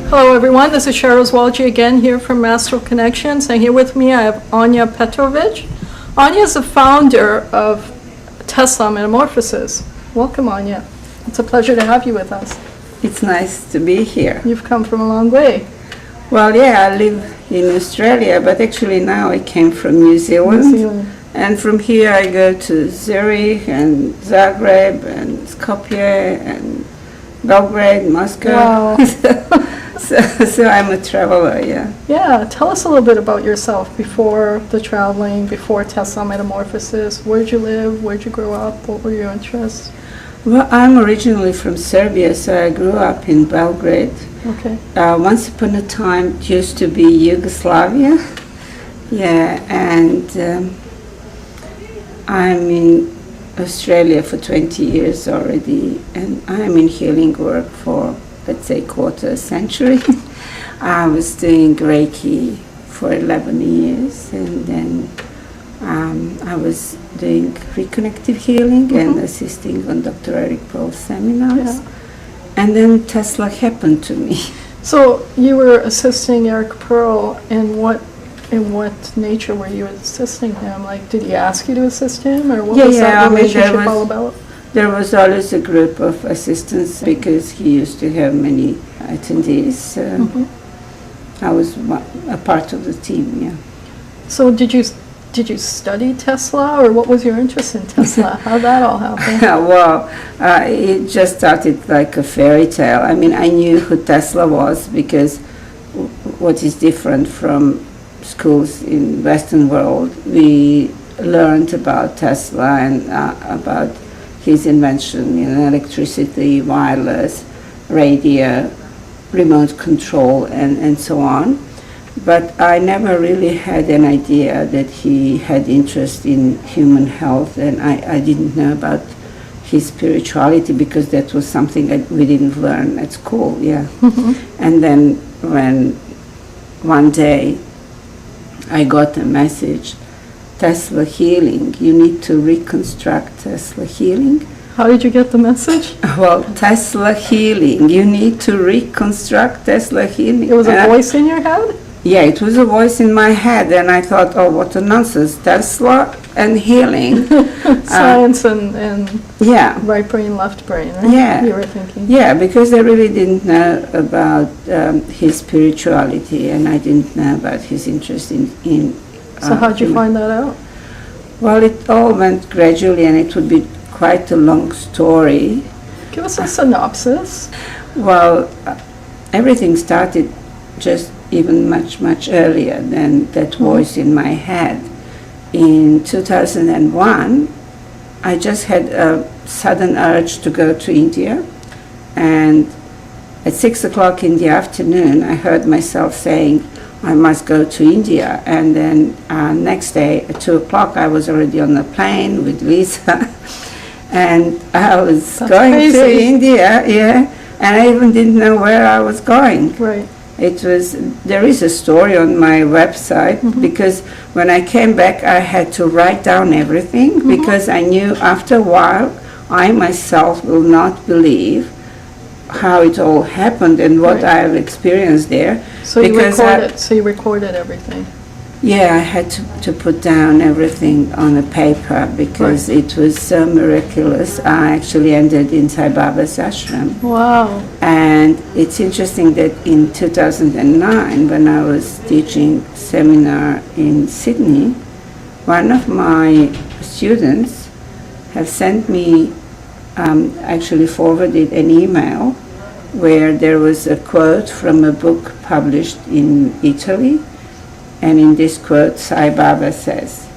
Hello everyone, this is Shahiroz Walji again here from Astral Connections, and here with me I have Anya Petrovic. Anya is the founder of Tesla Metamorphosis. Welcome, Anya. It's a pleasure to have you with us. It's nice to be here. You've come from a long way. Well, yeah, I live in Australia, but actually now I came from New Zealand. And from here I go to Zurich and Zagreb and Skopje and Belgrade, Moscow. Wow. So I'm a traveler, yeah. Yeah, tell us a little bit about yourself before the traveling, before Tesla Metamorphosis. Where'd you live? Where'd you grow up? What were your interests? Well, I'm originally from Serbia, so I grew up in Belgrade. Okay. Once upon a time, it used to be Yugoslavia. Yeah, and I'm in Australia for 20 years already, and I'm in healing work for, let's say, quarter century. I was doing Reiki for 11 years, and then I was doing reconnective healing and assisting on Dr. Eric Pearl's seminars. Yeah. And then Tesla happened to me. So you were assisting Eric Pearl, in what nature were you assisting him? Like, did he ask you to assist him, or what was that relationship all about? There was always a group of assistants because he used to have many attendees. I was a part of the team, yeah. So did you study Tesla, or what was your interest in Tesla? How did that all happen? Well, it just started like a fairy tale. I mean, I knew who Tesla was because what is different from schools in Western world, we learned about Tesla and about his invention in electricity, wireless, radio, remote control, and so on. But I never really had an idea that he had interest in human health, and I didn't know about his spirituality because that was something that we didn't learn at school, yeah. And then when one day I got a message, Tesla healing, you need to reconstruct Tesla healing. How did you get the message? Well, Tesla healing, you need to reconstruct Tesla healing. It was a voice in your head? Yeah, it was a voice in my head, and I thought, oh, what a nonsense, Tesla and healing. Science and yeah. Right brain, left brain, right? Yeah. You were thinking. Yeah, because I really didn't know about his spirituality, and I didn't know about his interest in So how'd you find that out? Well, it all went gradually, and it would be quite a long story. Give us a synopsis. Well, everything started just even much earlier than that voice in my head. In 2001, I just had a sudden urge to go to India, and at 6 o'clock in the afternoon, I heard myself saying, I must go to India. And then next day at 2 o'clock, I was already on a plane with Lisa, and I was going to India, yeah, and I even didn't know where I was going. Right. There is a story on my website, because when I came back, I had to write down everything, because I knew after a while, I myself will not believe how it all happened and what I have experienced there. So you recorded everything. Yeah, I had to put down everything on a paper because it was so miraculous. I actually ended in Sai Baba's ashram. Wow. And it's interesting that in 2009, when I was teaching seminar in Sydney, one of my students have sent me, actually forwarded an email where there was a quote from a book published in Italy. And in this quote, Sai Baba says,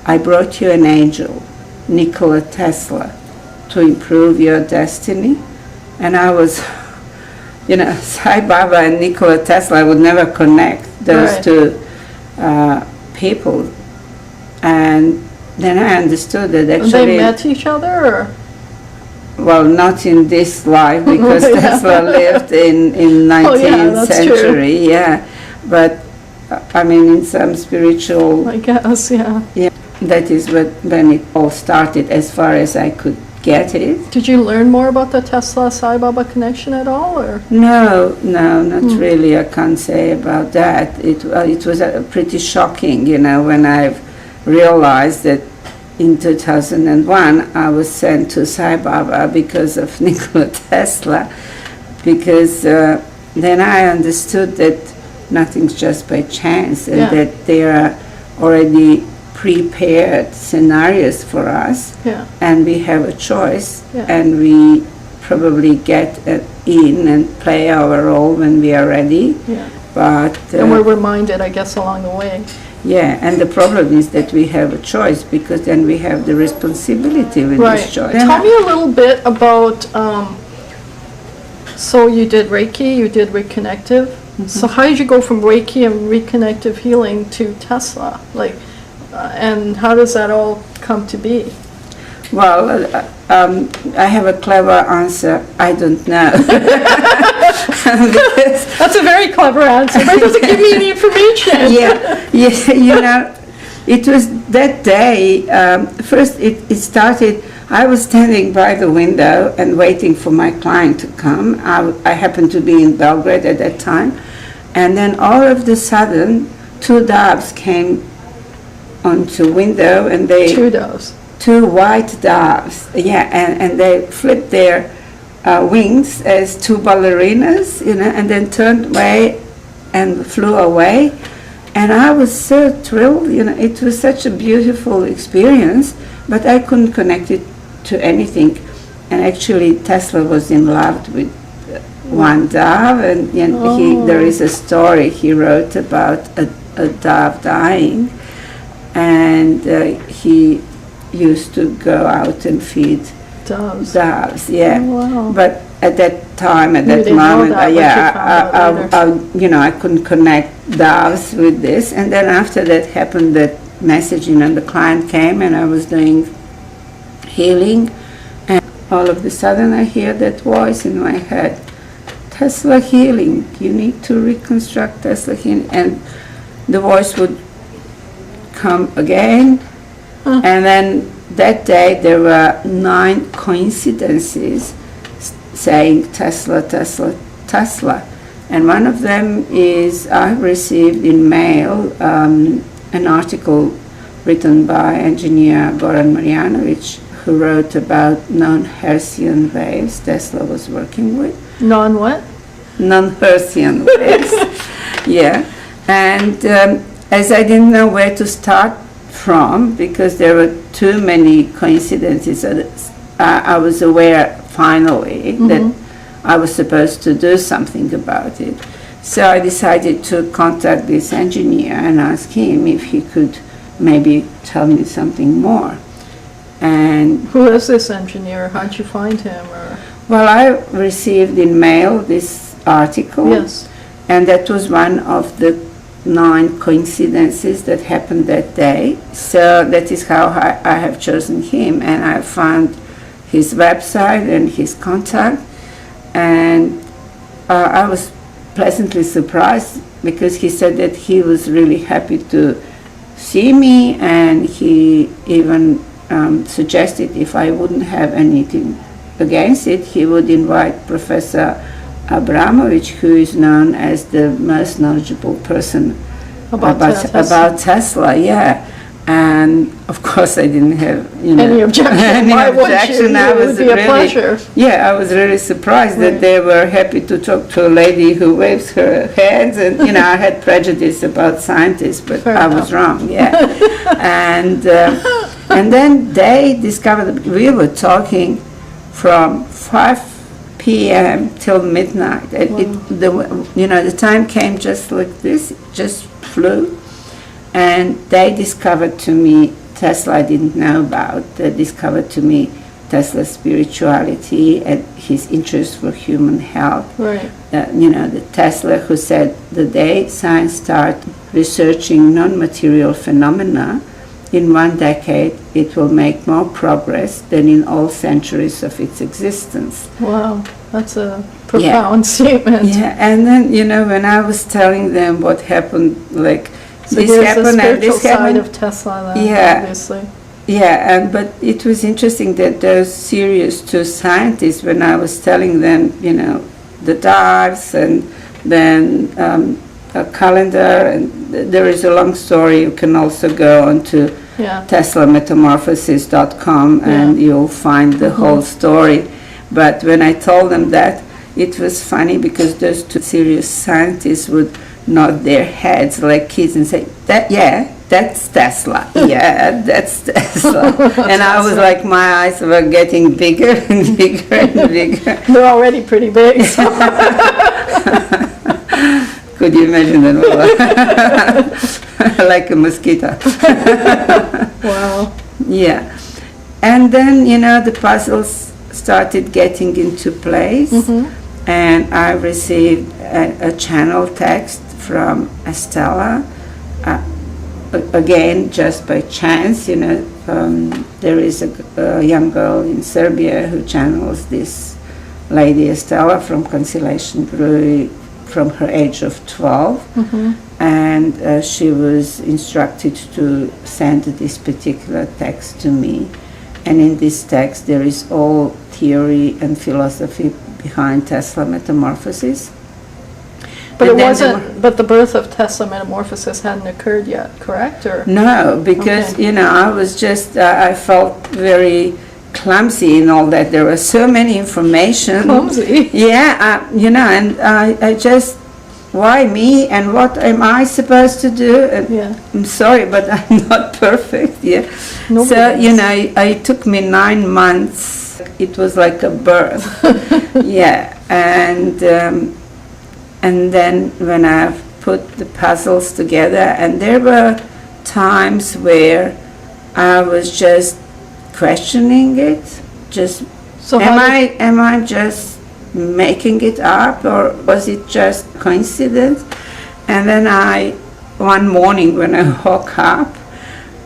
I brought you an angel, Nikola Tesla, to improve your destiny. And I was, Sai Baba and Nikola Tesla, I would never connect those two people. And then I understood that actually... They met each other, or? Well, not in this life, because Tesla lived in 19th century, But I mean, in some spiritual... I guess, Yeah, that is when it all started, as far as I could get it. Did you learn more about the Tesla Sai Baba connection at all, or? No, not really. I can't say about that. It was pretty shocking, when I realized that in 2001 I was sent to Sai Baba because of Nikola Tesla, because then I understood that nothing's just by chance, and that there are already prepared scenarios for us, and we have a choice, and we probably get in and play our role when we are ready. But and we're reminded, I guess, along the way. Yeah, and the problem is that we have a choice, because then we have the responsibility with this choice. Tell me a little bit about, so you did Reiki, you did Reconnective. So how did you go from Reiki and Reconnective healing to Tesla? And how does that all come to be? Well, I have a clever answer. I don't know. That's a very clever answer, but it doesn't give me any information. It was that day, first it started, I was standing by the window and waiting for my client to come. I happened to be in Belgrade at that time. And then all of a sudden, two doves came onto window, and they... Two doves. Two white doves, and they flipped their wings as two ballerinas, and then turned away and flew away. And I was so thrilled, it was such a beautiful experience, but I couldn't connect it to anything. And actually, Tesla was in love with one dove, and there is a story he wrote about a dove dying, and he used to go out and feed doves. But at that time, at that moment, I couldn't connect doves with this. And then after that happened, that message, the client came, and I was doing healing, and all of a sudden I hear that voice in my head, Tesla healing, you need to reconstruct Tesla healing. And the voice would come again, and then that day there were 9 coincidences saying Tesla, Tesla, Tesla. And one of them is I received in mail an article written by engineer Goran Marjanovic, who wrote about non-Hertzian waves Tesla was working with. Non-what? Non-Hertzian waves. And as I didn't know where to start from, because there were too many coincidences, I was aware finally that I was supposed to do something about it. So I decided to contact this engineer and ask him if he could maybe tell me something more. And who is this engineer? How'd you find him? Well, I received in mail this article, and that was one of the 9 coincidences that happened that day. So that is how I have chosen him, and I found his website and his contact, and I was pleasantly surprised, because he said that he was really happy to see me, and he even suggested if I wouldn't have anything against it, he would invite Professor Abramovich, who is known as the most knowledgeable person about Tesla. And of course, I didn't have any objection. Why objection. It would be a pleasure. I was really surprised that they were happy to talk to a lady who waves her hands. And I had prejudice about scientists, but I was wrong. And then they discovered we were talking from 5 p.m. till midnight. The time came just like this, just flew. And they discovered to me Tesla I didn't know about. They discovered to me Tesla's spirituality and his interest for human health. The Tesla who said the day science starts researching non-material phenomena, in 1 decade it will make more progress than in all centuries of its existence. Wow, that's a profound statement. And then, when I was telling them what happened, like, so this happened and this happened. Side of Tesla, then, obviously. Yeah, but it was interesting that those serious two scientists, when I was telling them, the dives and then a calendar, and there is a long story. You can also go on to Tesla Metamorphosis.com and you'll find the whole story. But when I told them that, it was funny because those two serious scientists would nod their heads like kids and say, that's Tesla. Yeah, that's Tesla. And I was like, my eyes were getting bigger and bigger and bigger. They're already pretty big. So. Could you imagine that? Like a mosquito. Wow. Yeah. And then, the puzzles started getting into place. And I received a channel text from Astral. Again, just by chance, there is a young girl in Serbia who channels this lady Estella from Constellation Brewery from her age of 12. And she was instructed to send this particular text to me. And in this text, there is all theory and philosophy behind Tesla Metamorphosis. But but the birth of Tesla Metamorphosis hadn't occurred yet, correct? Or no, because I was just I felt very clumsy in all that. There was so many information. Clumsy. Yeah, and I just, why me and what am I supposed to do? And I'm sorry, but I'm not perfect. Nobody so is. It took me 9 months. It was like a birth. And then when I put the puzzles together, and there were times where I was just questioning it. So am I just making it up, or was it just coincidence? And then one morning when I woke up,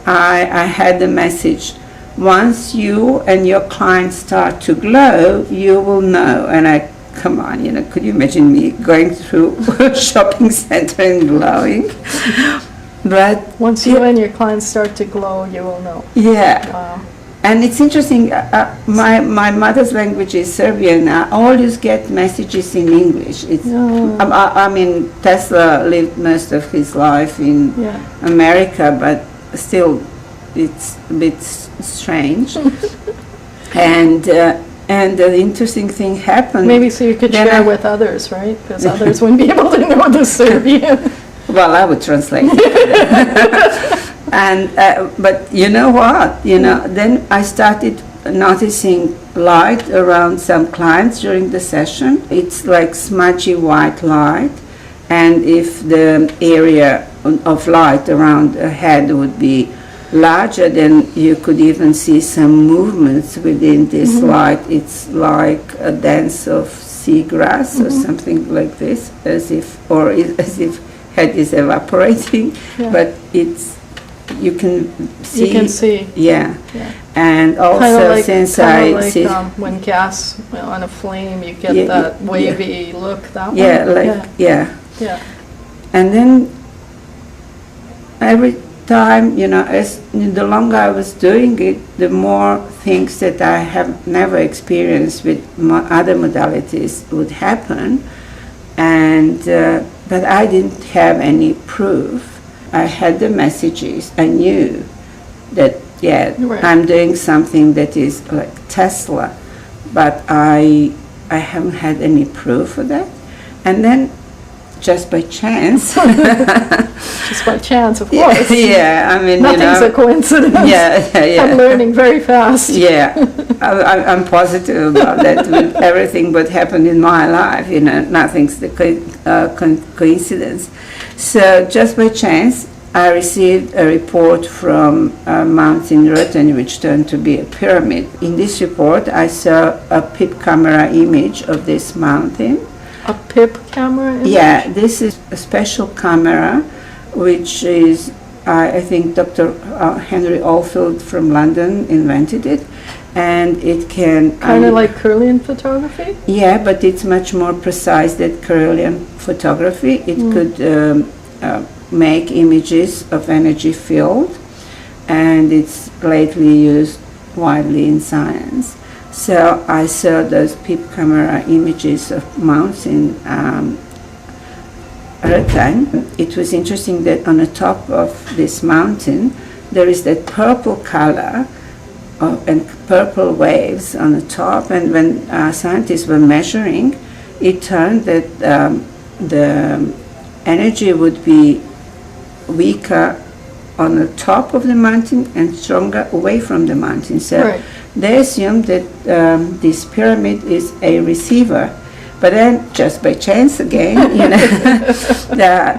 I had the message: once you and your clients start to glow, you will know. And come on, could you imagine me going through a shopping center and glowing? But once you and your clients start to glow, you will know. Yeah. Wow. And it's interesting, my mother's language is Serbian. I always get messages in English. I mean, Tesla lived most of his life in America, but still it's a bit strange. And the interesting thing happened. Maybe so you could share with others, right? Because others wouldn't be able to know the Serbian. Well, I would translate. And but you know what? Then I started noticing light around some clients during the session. It's like smudgy white light, and if the area of light around the head would be larger, then you could even see some movements within this light. It's like a dance of seagrass or something like this, as if head is evaporating, but you can see. You can see. Yeah. And also since I see when gas on a flame, you get that wavy look. That one. Yeah. And then every time, as the longer I was doing it, the more things that I have never experienced with other modalities would happen, and but I didn't have any proof. I had the messages. I knew that I'm doing something that is like Tesla, but I haven't had any proof of that. And then just by chance. Just by chance, of course. I mean, nothing's a coincidence. I'm learning very fast. I'm positive about that with everything what happened in my life. Nothing's the coincidence. So just by chance, I received a report from a mountain Rutan, which turned to be a pyramid. In this report, I saw a PIP camera image of this mountain. A PIP camera image? Yeah, this is a special camera, which is, I think Dr. Henry Oldfield from London invented it, and it can... Kind of like Kirlian photography? Yeah, but it's much more precise than Kirlian photography. It could make images of energy field, and it's lately used widely in science. So I saw those PIP camera images of mountain earthline. It was interesting that on the top of this mountain there is that purple color and purple waves on the top, and when scientists were measuring, it turned that the energy would be weaker on the top of the mountain and stronger away from the mountain. So Right. they assumed that this pyramid is a receiver. But then, just by chance again,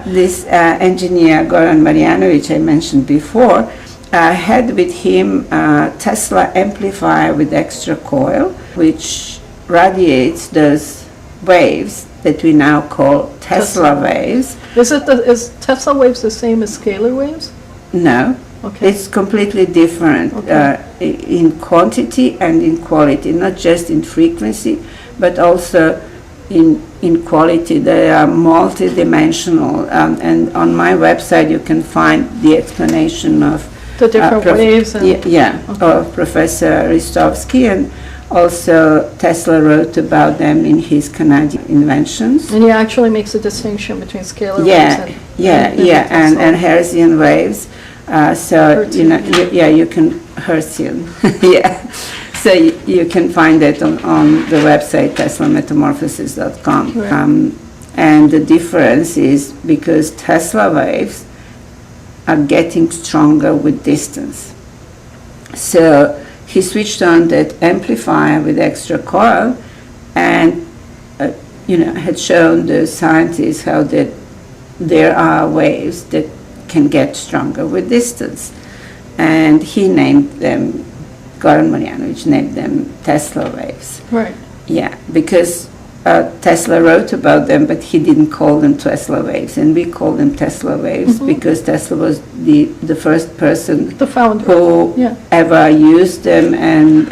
this engineer, Goran Marjanovic, I mentioned before, had with him a Tesla amplifier with extra coil, which radiates those waves that we now call Tesla waves. Is Tesla waves the same as scalar waves? No, Okay. it's completely different in quantity and in quality, not just in frequency, but also in quality. They are multidimensional, and on my website you can find the explanation of The different waves and of Professor Ristovsky, and also Tesla wrote about them in his Canadian inventions. And he actually makes a distinction between scalar waves and and Hertzian waves. You can Hertzian, So you can find it on the website teslametamorphosis.com. Right. And the difference is because Tesla waves are getting stronger with distance. So he switched on that amplifier with extra coil, and had shown the scientists how that there are waves that can get stronger with distance, and he named them. Goran Marjanovic named them Tesla waves. Right. Yeah, because Tesla wrote about them, but he didn't call them Tesla waves, and we call them Tesla waves because Tesla was the first person, The founder. who ever used them and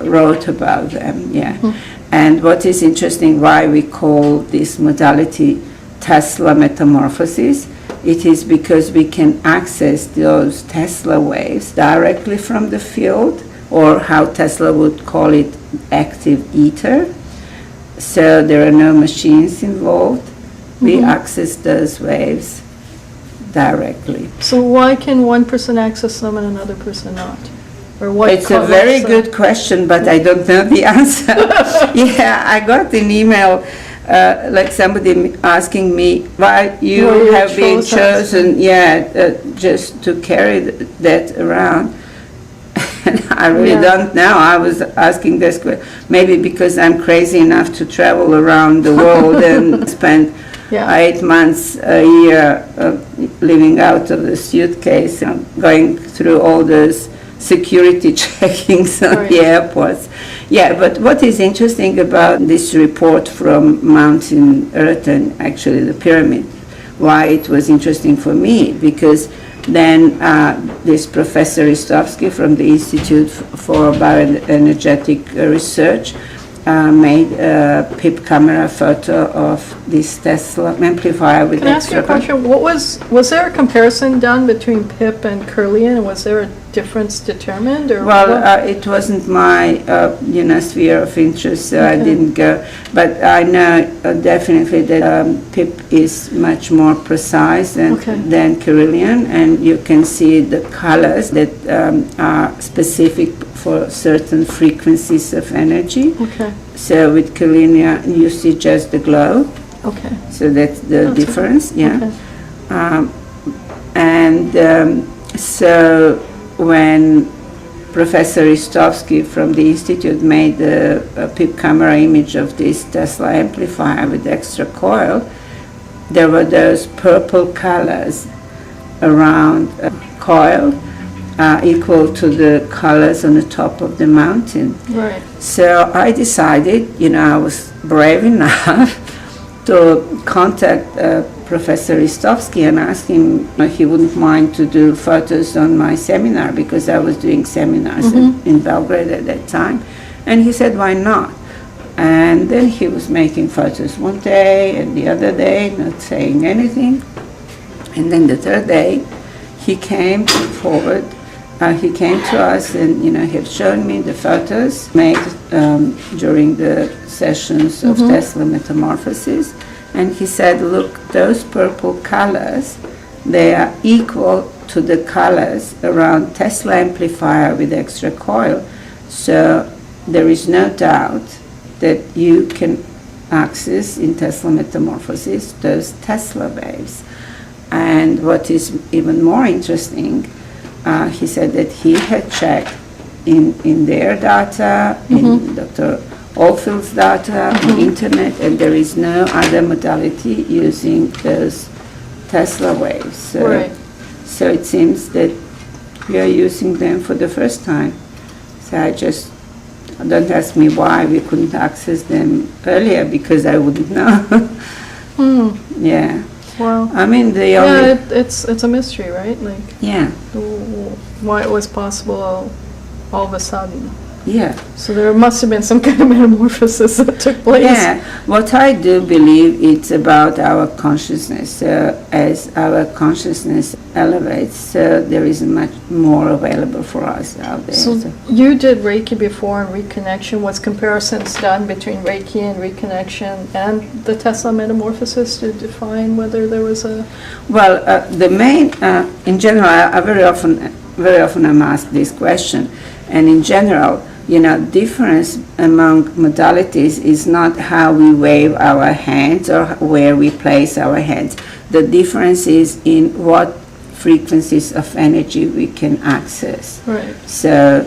wrote about them. Yeah, and what is interesting, why we call this modality Tesla Metamorphosis, it is because we can access those Tesla waves directly from the field, or how Tesla would call it, active ether. So there are no machines involved. We access those waves directly. So why can one person access them and another person not? Or what It's a very good question, but I don't know the answer. I got an email like somebody asking me why you have been chosen, just to carry that around. And I really don't know. I was asking this question, maybe because I'm crazy enough to travel around the world and spend 8 months a year living out of the suitcase, going through all those security checkings on the airports. Yeah, but what is interesting about this report from Mountain Earth and actually the pyramid, why it was interesting for me, because then this Professor Ristovsky from the Institute for Bioenergetic Research made a PIP camera photo of this Tesla amplifier with Can I ask you a question? Was there a comparison done between PIP and Kirlian? Was there a difference determined? Or it wasn't my sphere of interest, so I didn't go. But I know definitely that PIP is much more precise than Kirlian, and you can see the colors that are specific for certain frequencies of energy. Okay. So with Kirlian, you see just the glow. Okay. So that's the difference, So when Professor Ristovsky from the Institute made a PIP camera image of this Tesla amplifier with extra coil, there were those purple colors around a coil equal to the colors on the top of the mountain. Right. So I decided, I was brave enough to contact Professor Ristovsky and ask him if he wouldn't mind to do photos on my seminar, because I was doing seminars in Belgrade at that time. And he said, why not? And then he was making photos one day and the other day, not saying anything. And then the third day, he came forward he came to us and, he had shown me the photos made during the sessions of Tesla Metamorphosis. And he said, look, those purple colors, they are equal to the colors around Tesla amplifier with extra coil. So there is no doubt that you can access in Tesla Metamorphosis those Tesla waves. And what is even more interesting, he said that he had checked in their data, in Dr. Oldfield's data, on internet, and there is no other modality using those Tesla waves. So, Right. so it seems that we are using them for the first time. So don't ask me why we couldn't access them earlier, because I wouldn't know. Yeah. Wow. I mean, the Yeah, only... it's a mystery, right? Like, Yeah, why it was possible all of a sudden. yeah. So there must have been some kind of metamorphosis that took place. Yeah, what I do believe it's about our consciousness. So as our consciousness elevates, so there is much more available for us out there. So you did Reiki before and reconnection. Was comparisons done between Reiki and reconnection and the Tesla Metamorphosis to define whether there was a... Well, the main, in general, I very often I'm asked this question, and in general, difference among modalities is not how we wave our hands or where we place our hands. The difference is in what frequencies of energy we can access. Right. So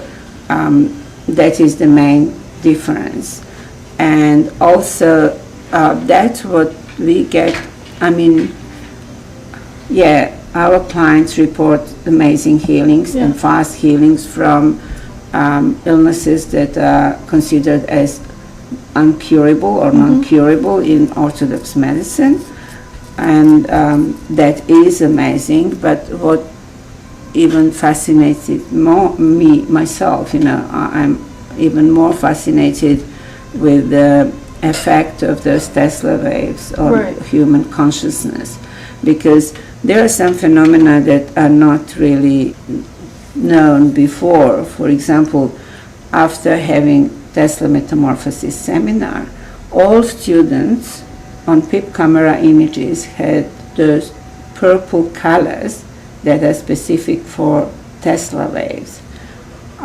that is the main difference. And also, that's what we get. I mean, yeah, our clients report amazing healings and fast healings from illnesses that are considered as uncurable or non-curable in Orthodox medicine. And that is amazing, but what even fascinated myself, I'm even more fascinated with the effect of those Tesla waves on human consciousness, because there are some phenomena that are not really known before. For example, after having Tesla Metamorphosis seminar, all students on PIP camera images had those purple colors that are specific for Tesla waves.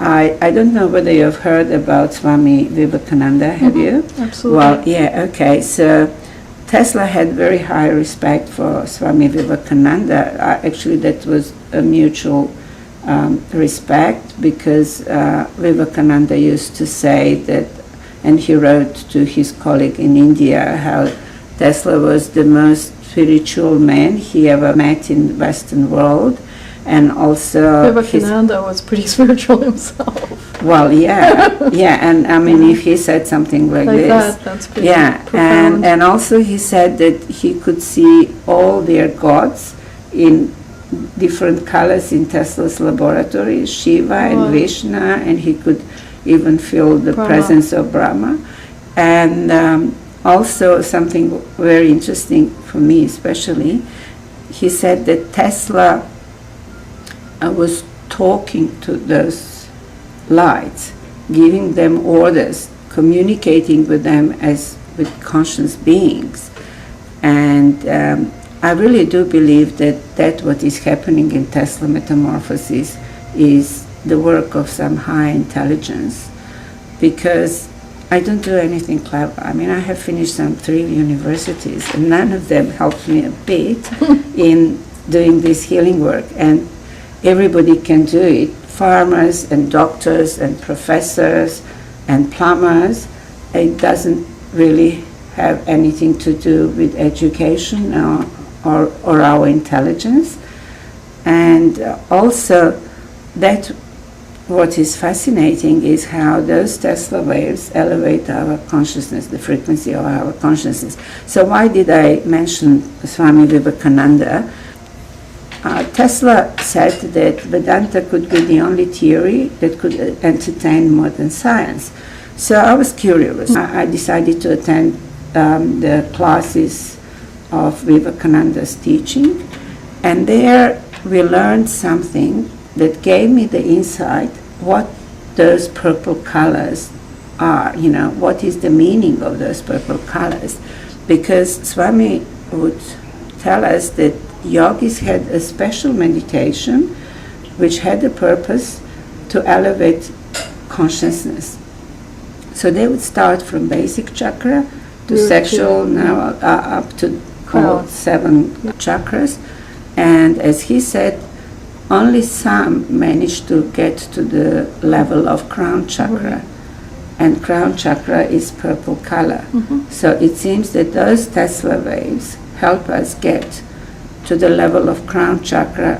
I don't know whether you've heard about Swami Vivekananda, have you? Absolutely. Well, yeah, okay. So Tesla had very high respect for Swami Vivekananda. Actually, that was a mutual respect, because Vivekananda used to say that, and he wrote to his colleague in India, how Tesla was the most spiritual man he ever met in the Western world, and also Vivekananda was pretty spiritual himself. Well, yeah, yeah, and I mean, if he said something like this, that's pretty profound. And also he said that he could see all their gods in different colors in Tesla's laboratory, Shiva and Vishnu, and he could even feel the presence of Brahma. And also something very interesting for me especially, he said that Tesla was talking to those lights, giving them orders, communicating with them as with conscious beings. And I really do believe that what is happening in Tesla Metamorphosis is the work of some high intelligence, because I don't do anything clever. I mean, I have finished some 3 universities, and none of them helped me a bit in doing this healing work. And everybody can do it. Farmers and doctors and professors and plumbers. It doesn't really have anything to do with education or our intelligence. And also, that what is fascinating is how those Tesla waves elevate our consciousness, the frequency of our consciousness. So why did I mention Swami Vivekananda? Tesla said that Vedanta could be the only theory that could entertain modern science. So I was curious. I decided to attend the classes of Vivekananda's teaching, and there we learned something that gave me the insight what those purple colors are, what is the meaning of those purple colors. Because Swami would tell us that yogis had a special meditation which had the purpose to elevate consciousness. So they would start from basic chakra to sexual, now up to all 7 chakras. And as he said, only some managed to get to the level of crown chakra. And crown chakra is purple color. So it seems that those Tesla waves help us get to the level of crown chakra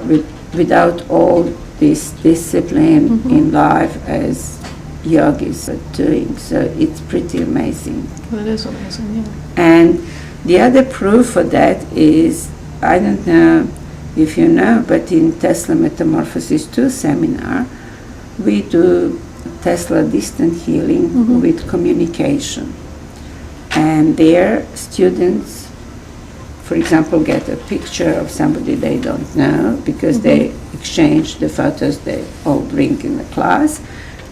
without all this discipline in life as yogis are doing. So it's pretty amazing. That is amazing, yeah. And the other proof for that is, I don't know if you know, but in Tesla Metamorphosis 2 seminar, we do Tesla distant healing with communication. And there students, for example, get a picture of somebody they don't know because they exchange the photos they all bring in the class,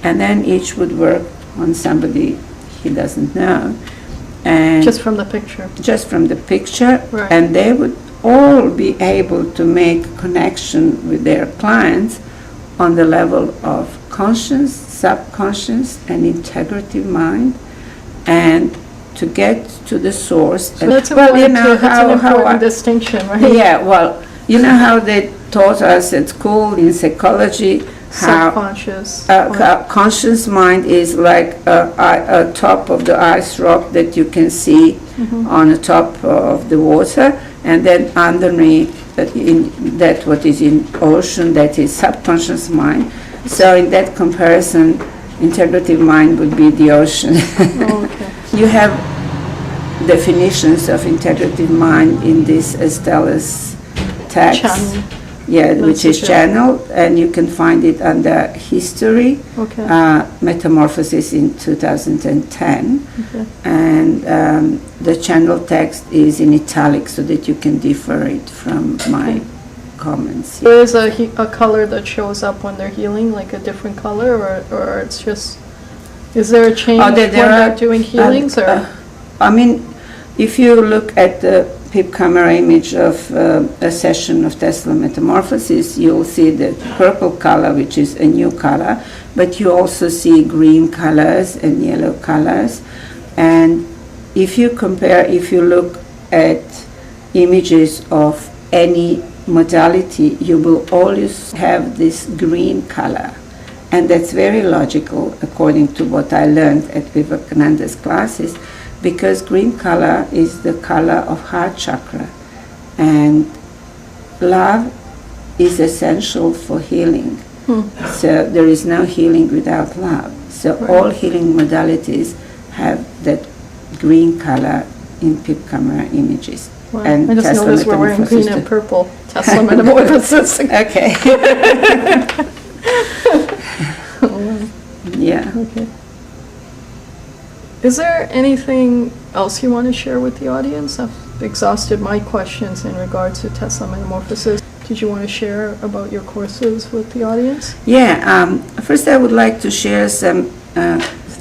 and then each would work on somebody he doesn't know. And just from the picture. Just from the picture, right. And they would all be able to make connection with their clients on the level of conscious, subconscious, and integrative mind, and to get to the source. So that's an important distinction, right? Yeah, well, you know how they taught us at school in psychology how subconscious. Conscious mind is like a top of the ice rock that you can see on the top of the water, and then underneath in that what is in ocean, that is subconscious mind. So in that comparison, integrative mind would be the ocean. Oh, okay. You have definitions of integrative mind in this Stella's text. Channel. Yeah, which is channel, and you can find it under history, Metamorphosis in 2010. Okay. And the channel text is in italic so that you can differ it from my comments. There is a color that shows up when they're healing, like a different color, or it's just, is there a change when they're doing healings? I mean, if you look at the PIP camera image of a session of Tesla Metamorphosis, you'll see the purple color, which is a new color, but you also see green colors and yellow colors. And if you look at images of any modality, you will always have this green color. And that's very logical, according to what I learned at Vivekananda's classes, because green color is the color of heart chakra, and love is essential for healing. So there is no healing without love. So all healing modalities have that green color in PIP camera images. Wow. And I just Tesla noticed we're wearing green and purple Tesla Metamorphosis. Okay. Yeah. Okay. Is there anything else you want to share with the audience? I've exhausted my questions in regards to Tesla Metamorphosis. Did you want to share about your courses with the audience? Yeah. First, I would like to share some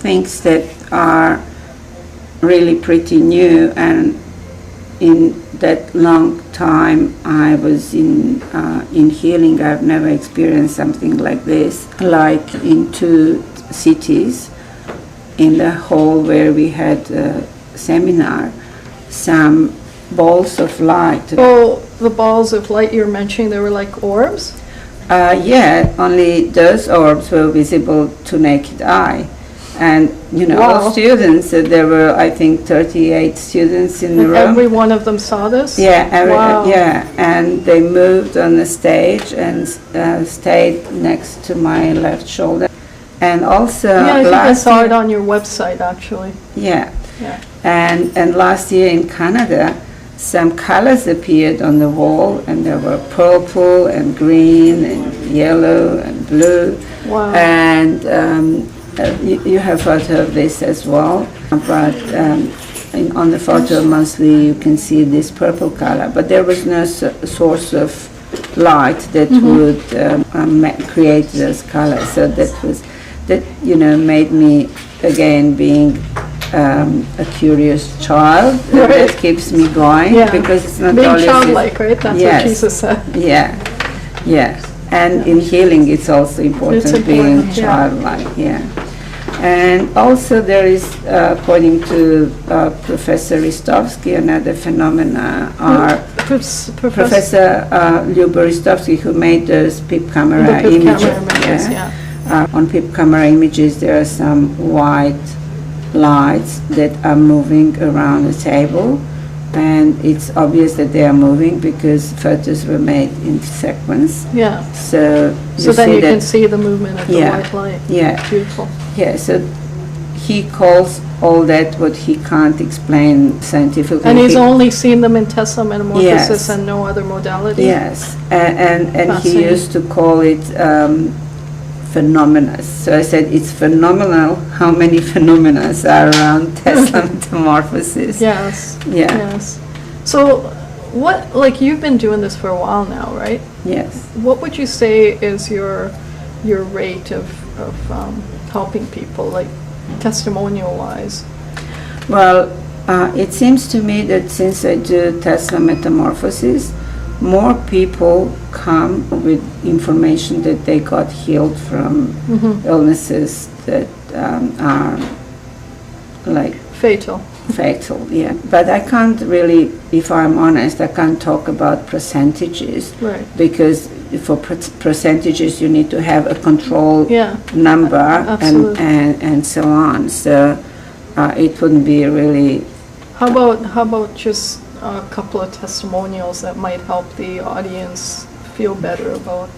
things that are really pretty new, and in that long time I was in healing, I've never experienced something like this, like in 2 cities. In the hall where we had a seminar, some balls of light. Oh, the balls of light you're mentioning, they were like orbs? Yeah, only those orbs were visible to naked eye. And, all students, there were, I think, 38 students in the room. Every one of them saw this? Yeah, and they moved on the stage and stayed next to my left shoulder. And also I think I saw it on your website, actually. Yeah. And last year in Canada, some colors appeared on the wall, and there were purple and green and yellow and blue. Wow. And you have photo of this as well, but on the photo mostly you can see this purple color, but there was no source of light that would create those colors. So that made me again being a curious child that keeps me going, because it's not being always childlike, right? That's what Jesus said. Yeah. And in healing, it's also important being childlike. And also there is, according to Professor Ristovsky, another phenomena are Professor Lyubo Ristovsky, who made those PIP camera images. On PIP camera images, there are some white lights that are moving around the table, and it's obvious that they are moving because photos were made in sequence. So then you can see the movement of the white light. Beautiful. So he calls all that what he can't explain scientifically. And he's only seen them in Tesla Metamorphosis and no other modality. And he used to call it phenomena. So I said it's phenomenal how many phenomena are around Tesla Metamorphosis. Yes. So what, like, you've been doing this for a while now, right? Yes. What would you say is your rate of helping people, like testimonial-wise? Well, it seems to me that since I do Tesla Metamorphosis, more people come with information that they got healed from illnesses that are like fatal. But I can't really, if I'm honest, I can't talk about percentages, because for percentages you need to have a control number and so on. So it wouldn't be really. How about just a couple of testimonials that might help the audience feel better about?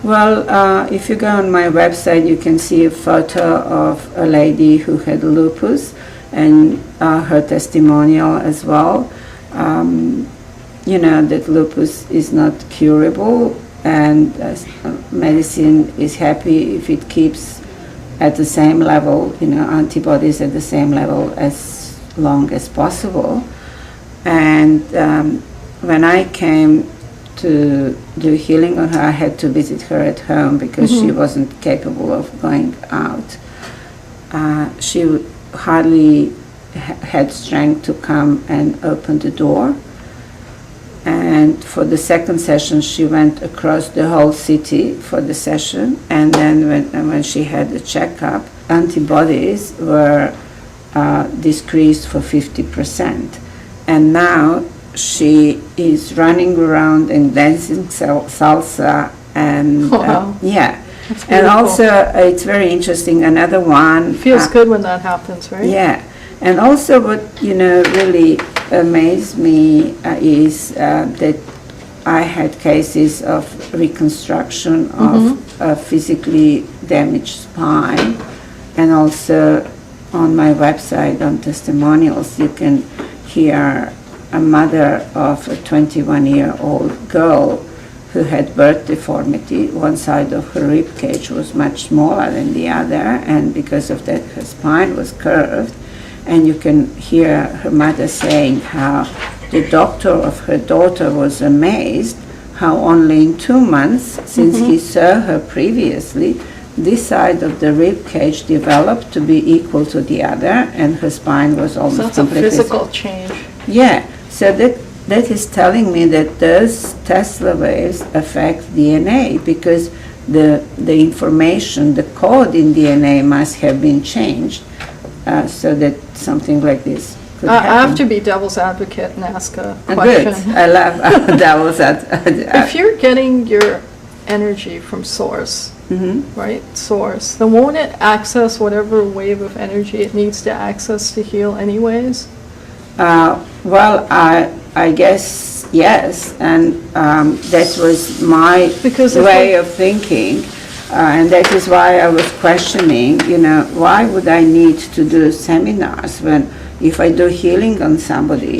Well, if you go on my website, you can see a photo of a lady who had lupus, and her testimonial as well. That lupus is not curable, and medicine is happy if it keeps at the same level, antibodies at the same level as long as possible. And when I came to do healing on her, I had to visit her at home because she wasn't capable of going out. She hardly had strength to come and open the door. And for the second session, she went across the whole city for the session. And then when she had the checkup, antibodies were decreased for 50%. And now she is running around and dancing salsa. And and also it's very interesting. Another one feels good when that happens, right? And also what really amazed me is that I had cases of reconstruction of a physically damaged spine, and also on my website on testimonials you can hear a mother of a 21-year-old girl who had birth deformity. One side of her rib cage was much smaller than the other, and because of that her spine was curved. And you can hear her mother saying how the doctor of her daughter was amazed how only in 2 months, since he saw her previously, this side of the rib cage developed to be equal to the other, and her spine was almost completely. So that's a physical change. So that is telling me that those Tesla waves affect DNA, because the information, the code in DNA must have been changed so that something like this could happen. I have to be devil's advocate and ask a question. Good. I love devil's advocate. If you're getting your energy from source, right, source, then won't it access whatever wave of energy it needs to access to heal anyways? Well, I guess yes, and that was my way of thinking, and that is why I was questioning, why would I need to do seminars when if I do healing on somebody,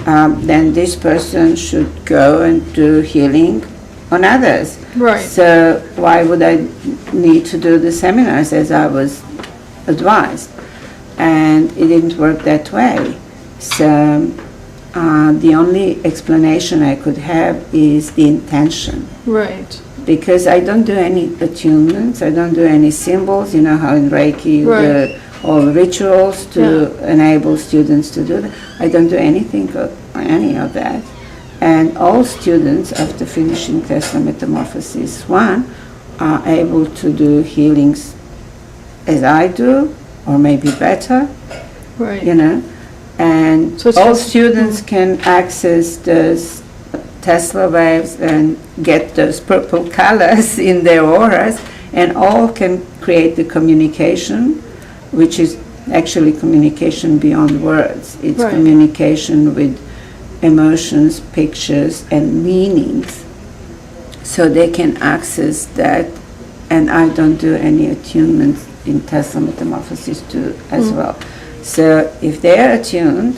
then this person should go and do healing on others. Right. So why would I need to do the seminars as I was advised? And it didn't work that way. So the only explanation I could have is the intention. Right. Because I don't do any attunements, I don't do any symbols, you know how in Reiki you do all rituals to enable students to do that. I don't do any of that. And all students, after finishing Tesla Metamorphosis 1, are able to do healings as I do, or maybe better, Right. you know. And So it's all just- students can access those Tesla waves and get those purple colors in their auras, and all can create the communication, which is actually communication beyond words. It's Right. communication with emotions, pictures, and meanings. So they can access that, and I don't do any attunements in Tesla Metamorphosis 2 as well. So if they're attuned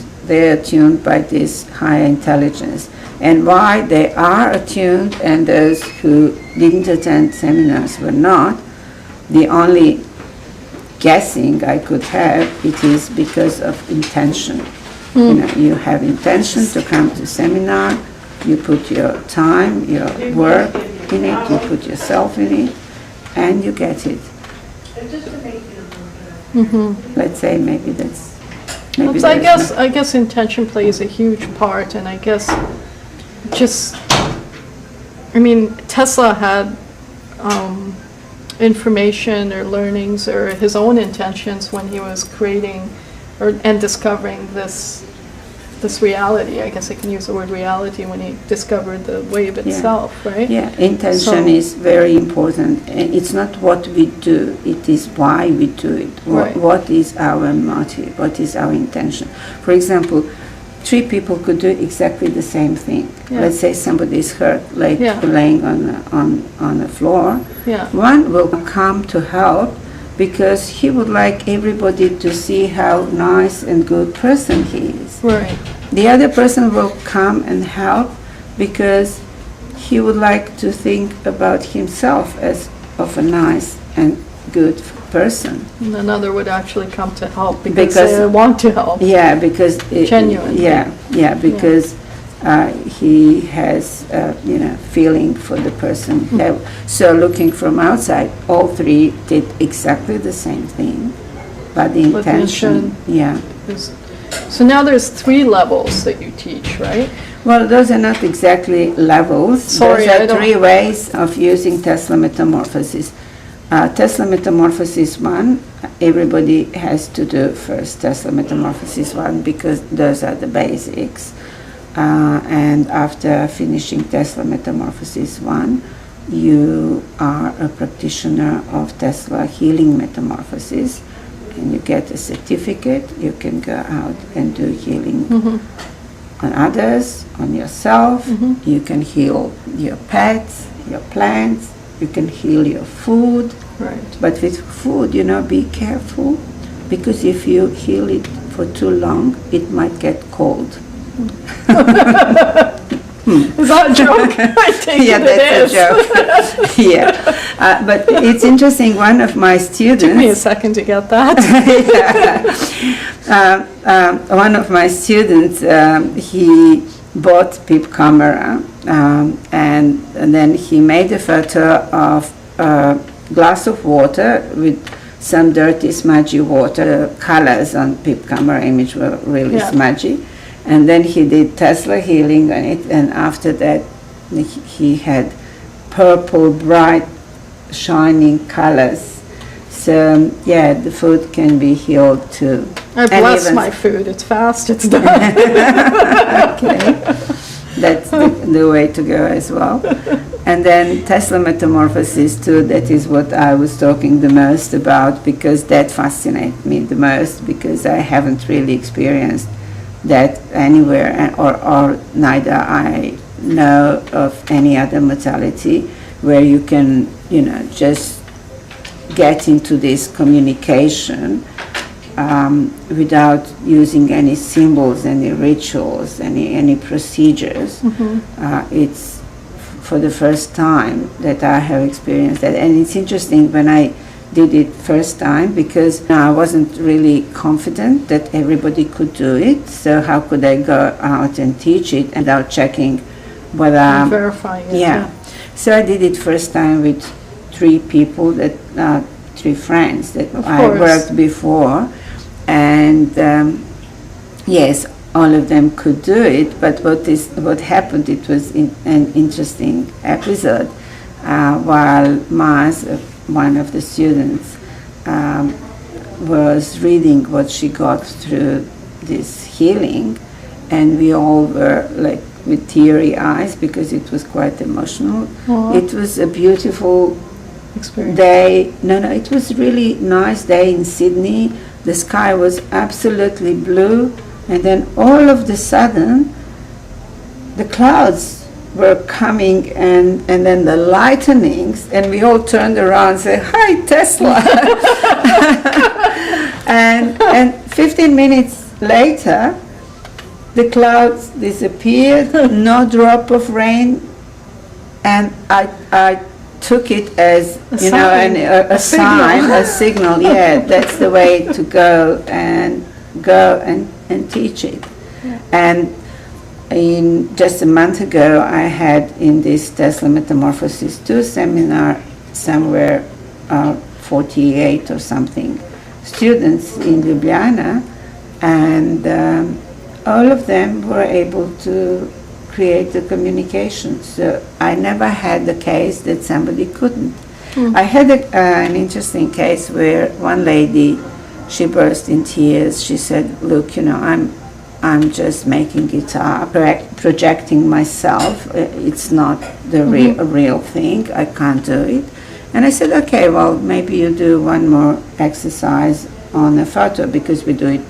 by this higher intelligence. And why they are attuned and those who didn't attend seminars were not, the only guessing I could have, it is because of intention. You know, you have intention to come to seminar, you put your time, your work in it, you put yourself in it, and you get it. Let's say maybe that's. So I guess intention plays a huge part, and I guess Tesla had information or learnings or his own intentions when he was creating and discovering this reality. I guess I can use the word reality when he discovered the wave itself, right? Yeah, intention is very important. And it's not what we do, it is why we do it. What is our motive? What is our intention? For example, 3 people could do exactly the same thing. Yeah. Let's say somebody is hurt, like laying on the floor. Yeah. One will come to help because he would like everybody to see how nice and good person he is. Right. The other person will come and help because he would like to think about himself as of a nice and good person. And another would actually come to help because they want to help. Yeah, because Genuinely. Because he has feeling for the person. So looking from outside, all 3 did exactly the same thing, but the intention. So now there's 3 levels that you teach, right? Well, those are not exactly levels. Sorry, those are 3 ways of using Tesla Metamorphosis. Tesla Metamorphosis 1, everybody has to do first Tesla Metamorphosis 1 because those are the basics. And after finishing Tesla Metamorphosis 1, you are a practitioner of Tesla Healing Metamorphosis, and you get a certificate. You can go out and do healing on others, on yourself. You can heal your pets, your plants. You can heal your food. Right. But with food, be careful, because if you heal it for too long, it might get cold. Is that a joke? I take it that's is. a joke. But it's interesting, one of my students... Took me a second to get that. One of my students, he bought PIP camera, and then he made a photo of a glass of water with some dirty, smudgy water. The colors on PIP camera image were really smudgy. And then he did Tesla healing on it, and after that he had purple, bright, shining colors. So the food can be healed too. I bless my food. It's fast. It's done. Okay, that's the way to go as well. And then Tesla Metamorphosis 2, that is what I was talking the most about, because that fascinates me the most, because I haven't really experienced that anywhere, or neither I know of any other modality where you can, just get into this communication without using any symbols, any rituals, any procedures. It's for the first time that I have experienced that. And it's interesting, when I did it first time because I wasn't really confident that everybody could do it. So how could I go out and teach it without checking whether Verifying it. yeah. So I did it first time with 3 people that 3 friends that Of I course. worked before, and yes, all of them could do it. But what happened? It was an interesting episode. While Maz, one of the students, was reading what she got through this healing, and we all were like with teary eyes because it was quite emotional. Aw. It was a beautiful Experience. day. No, it was really nice day in Sydney. The sky was absolutely blue, and then all of the sudden, the clouds were coming, and then the lightnings, and we all turned around and said, "Hi, Tesla!" and 15 minutes later, the clouds disappeared, no drop of rain, and I took it as a sign, a signal. Yeah, that's the way to go and teach it. Yeah. And in just a month ago, I had in this Tesla Metamorphosis 2 seminar somewhere 48 or something students in Ljubljana, and all of them were able to create the communication. So I never had the case that somebody couldn't. I had an interesting case where one lady, she burst in tears. She said, "Look, I'm just making it up, projecting myself. It's not the real thing. I can't do it." And I said, "Okay, well, maybe you do one more exercise on a photo, because we do it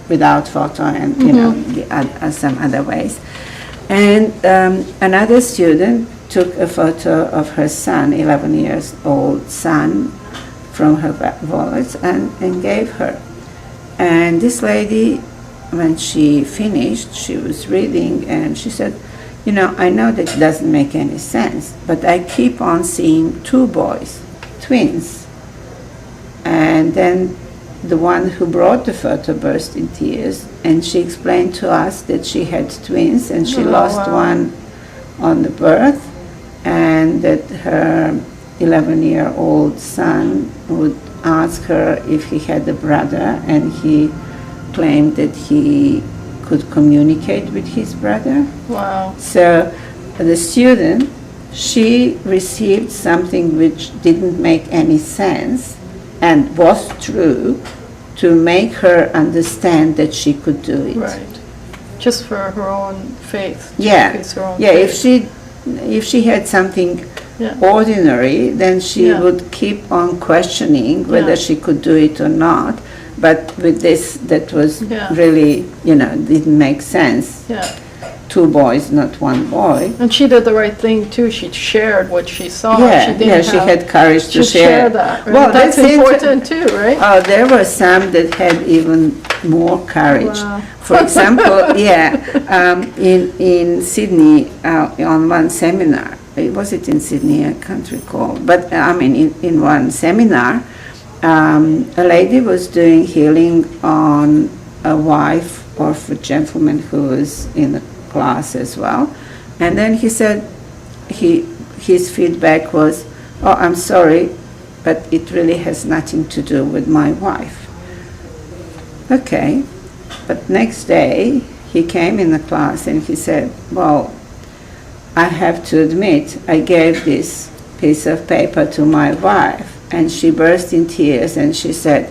without photo and some other ways." And another student took a photo of her son, 11 years old son, from her wallet and gave her. And this lady, when she finished, she was reading and she said, "I know that it doesn't make any sense, but I keep on seeing 2 boys, twins." And then the one who brought the photo burst in tears, and she explained to us that she had twins and she lost one on the birth, and that her 11-year-old son would ask her if he had a brother, and he claimed that he could communicate with his brother. Wow. So the student, she received something which didn't make any sense and was true, to make her understand that she could do it. Right. Just for her own faith. Yeah, It's her own yeah. faith. If she had something Yeah. ordinary, then she Yeah. would keep on questioning whether Yeah. she could do it or not. But with this, that was Yeah. really, didn't make sense. Yeah. 2 boys, not 1 boy. And she did the right thing too. She shared what she saw. She had courage to share that. Right? Well, that's that's important too, right? Oh, there were some that had even more courage. Wow. For example, in Sydney, on one seminar, was it in Sydney? I can't recall. But in one seminar, a lady was doing healing on a wife of a gentleman who was in the class as well. And then he said, his feedback was, "Oh, I'm sorry, but it really has nothing to do with my wife." Okay, but next day he came in the class and he said, "Well, I have to admit, I gave this piece of paper to my wife, and she burst in tears and she said,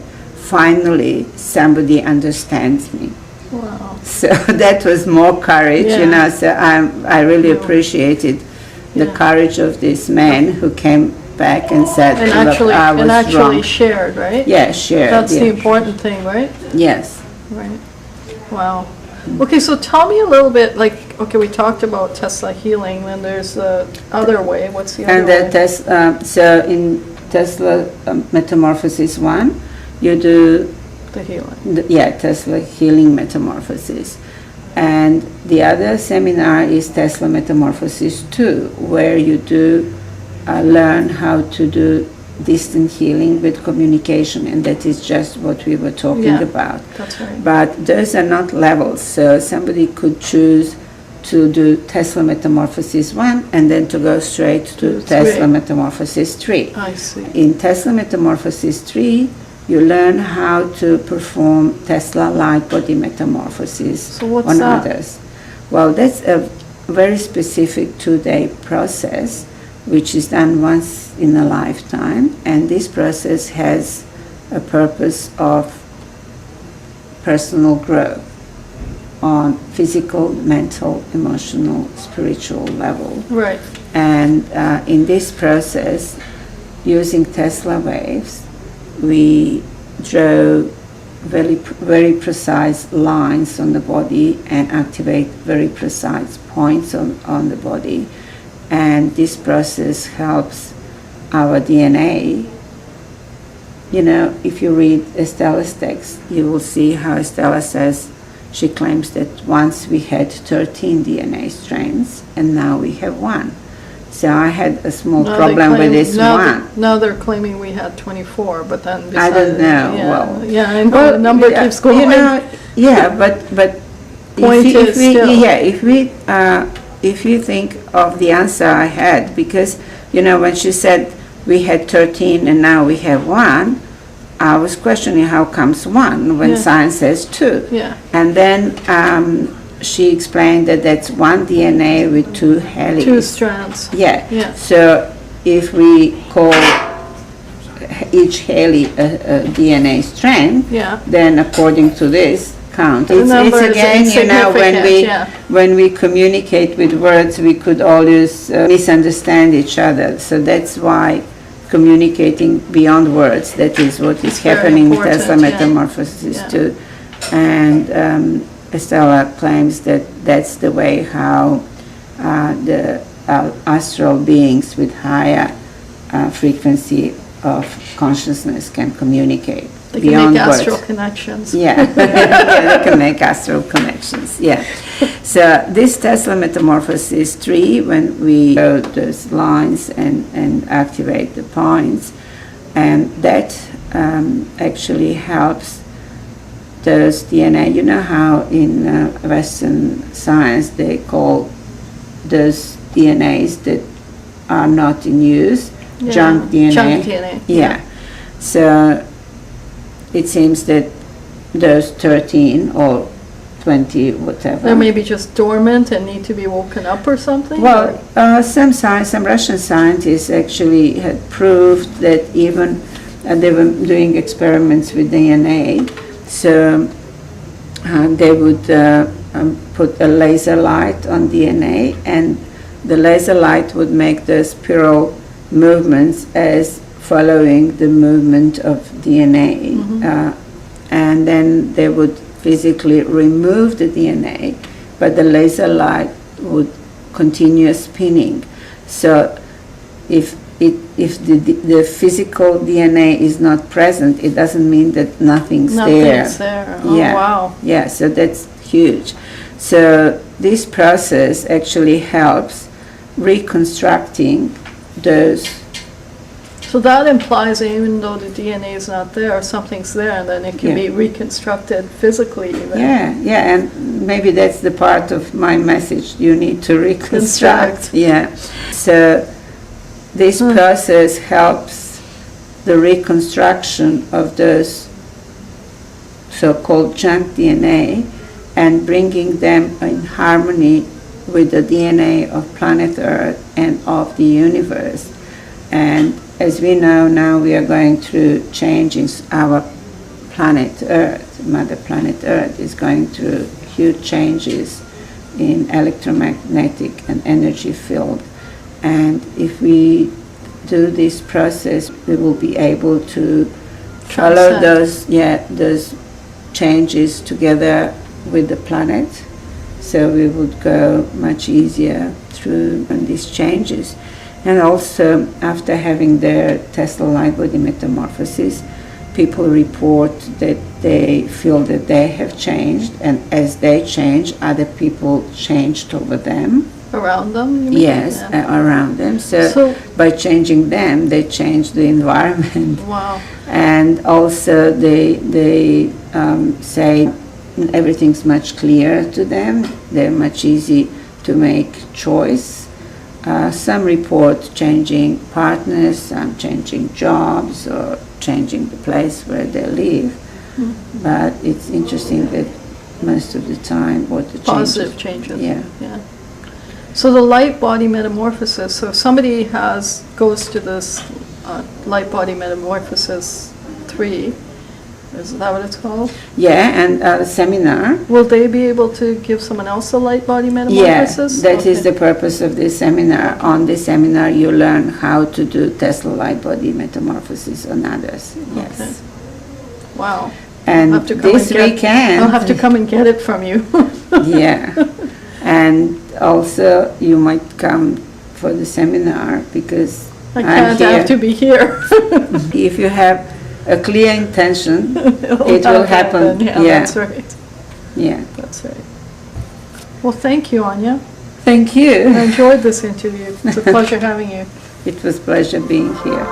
'Finally, somebody understands me.'" Wow. So that was more courage, So I really appreciated the courage of this man who came back and said, And "Look, I was actually wrong." shared, right? Yeah, shared. That's the yeah. important thing, right? Yes. Right. Wow. Okay, so tell me a little bit, we talked about Tesla healing, then there's the other way. What's the other And way? so in Tesla Metamorphosis 1, you do The healing. Tesla Healing Metamorphosis. And the other seminar is Tesla Metamorphosis 2, where you do learn how to do distant healing with communication, and that is just what we were talking about. That's right. But those are not levels, so somebody could choose to do Tesla Metamorphosis 1 and then to go straight to Tesla Metamorphosis 3. I see. In Tesla Metamorphosis 3, you learn how to perform Tesla light body metamorphosis So what's on that? others. Well, that's a very specific 2-day process, which is done once in a lifetime, and this process has a purpose of personal growth on physical, mental, emotional, spiritual level. Right. And in this process, using Tesla waves, we draw very precise lines on the body and activate very precise points on the body. And this process helps our DNA. You know, if you read Estella's text, you will see how Estella says, she claims that once we had 13 DNA strains and now we have 1. So I had a small problem with this one. Now they're claiming we had 24, but then I don't know. Yeah, Well, yeah, I know the number keeps going. You know, yeah, but Point is still. if you think of the answer I had, because you know when she said we had 13 and now we have 1, I was questioning how comes 1 when science says 2. Yeah. And then she explained that that's 1 DNA with 2 helix. 2 strands. Yeah. Yeah. So if we call each helix a DNA strand, Yeah. then according to this count, The it's number is again, you know, insignificant, when we communicate with words, we could always misunderstand each other. So that's why communicating beyond words, that is what is It's very happening with important, Tesla yeah. Metamorphosis Yeah. too. And Estella claims that that's the way how the astral beings with higher frequency of consciousness can communicate They can beyond make words. astral connections. Yeah. Yeah, they can make astral connections, yeah. So this Tesla Metamorphosis 3, when we go those lines and activate the points, and that actually helps those DNA. You know how in Western science they call those DNAs that are not in use, Yeah. junk DNA. Junk DNA. Yeah. So it seems that those 13 or 20, whatever. They may be just dormant and need to be woken up or something? Well, some Russian scientists actually had proved that even they were doing experiments with DNA. So they would put a laser light on DNA, and the laser light would make the spiral movements as following the movement of DNA. And then they would physically remove the DNA, but the laser light would continue spinning. So if the physical DNA is not present, it doesn't mean that nothing's there. Nothing's there. Oh, Yeah. wow. Yeah, so that's huge. So this process actually helps reconstructing those. So that implies that even though the DNA is not there, something's there, and then it can Yeah. be reconstructed physically even. Yeah, and maybe that's the part of my message. You need to reconstruct. Construct. Yeah. So this process helps the reconstruction of those so-called junk DNA and bringing them in harmony with the DNA of planet Earth and of the universe. And as we know now, we are going through changes. Our planet Earth, Mother Planet Earth, is going through huge changes in electromagnetic and energy field. And if we do this process, we will be able to follow those changes together with the planet. So we would go much easier through these changes. And also, after having their Tesla light body metamorphosis, people report that they feel that they have changed, and as they change, other people changed over them. around them, you mean? Yes, Yeah. around them. So, So- by changing them, they change the environment. Wow. And also they say everything's much clearer to them. They're much easy to make choice. Some report changing partners, some changing jobs, or changing the place where they live. But it's interesting that most of the time what the Positive changes. Yeah. So the light body metamorphosis, so if somebody goes to this light body metamorphosis 3, is that what it's called? Yeah, and a seminar. Will they be able to give someone else a light body Yeah, metamorphosis? that is Okay. the purpose of this seminar. On this seminar, you learn how to do Tesla light body metamorphosis on others. Yes. Okay. Wow. And I'll have to come this and get- weekend, I'll have to come and get it from you. yeah, and also you might come for the seminar because I I'm can't here. have to be here. If you have a clear intention, It'll it will happen. then. Yeah, Yeah. that's right. Yeah. That's right. Well, thank you, Anya. Thank I you. enjoyed this interview. It's a pleasure having you. It was pleasure being here.